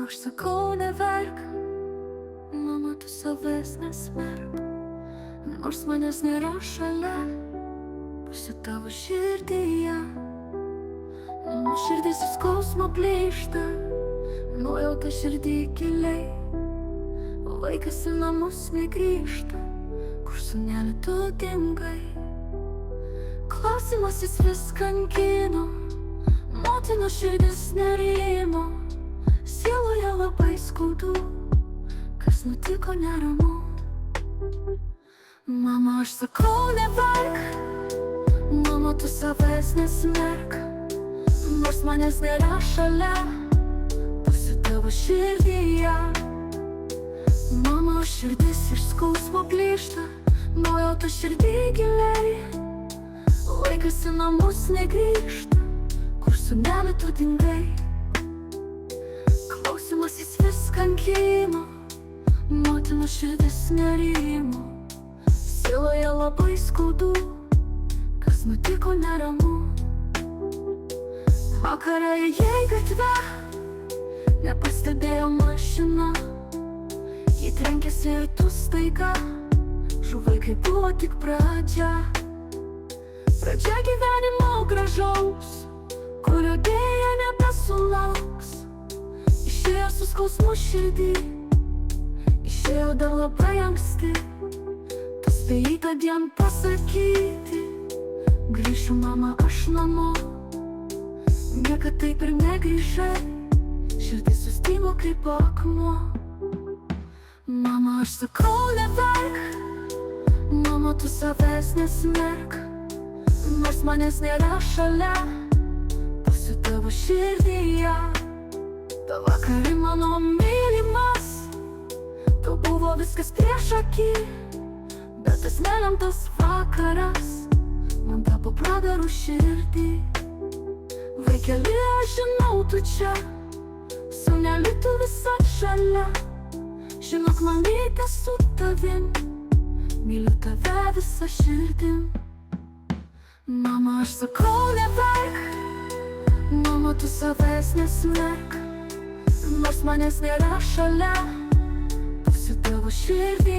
aš sakau neverk, mama, tu savęs nesmerk. Nors manęs nėra šalia, būsiu tavo širdyje. Mano širdis į skausmą plyšta, nuojauta širdį giliai. Vaikas į namus negrįžta, kur sūneli tu dingai. Klausimas jis vis kankino, motinos širdis nerimo. Sieloje labai skaudu, kas nutiko neramu. Mama, aš sakau neverk, mama, tu savęs nesmerk. Nors manęs nėra šalia, būsiu tavo širdyje. Mama, širdis iš skausmo plyšta, nuojauta širdį giliai. Vaikas į namus negrįžta, kur sūneli tu dingai. Klausimas jis vis kankino, motinos širdis nerimo. Sieloje labai skaudu, kas nutiko neramu. Vakarą ėjai gatve, nepastebėjo mašina. Ji trenkėsi ir tu staiga, žuvai kai buvo tik pradžia. Pradžia gyvenimo gražaus, kurio dėja nebesulauks. Išėjo su skausmu širdį, išėjo dar labai anksti. Tu spėjai tą dieną pasakyti, grįšiu mama aš namo. Niekad taip ir negrįžai, širdis sustygo kaip akmuo. Mama, aš sakau neverk, mama, tu savęs nesmerk. Nors manęs nėra šalia, būsiu tavo širdyje. Ta vakarį mano mylimas, tau buvo viskas prieš akį. Bet tas nelemtas vakaras man tapo pragaru širdį. Vaikeli, aš žinau tu čia, sūneli tu visad šalia. Žinok, mamyte, su tavim, myliu tave visą širdim. Mama, aš sakau neverk, mama, tu savęs nesmerk. Nors manęs nėra šalia, būsiu tavo širdį.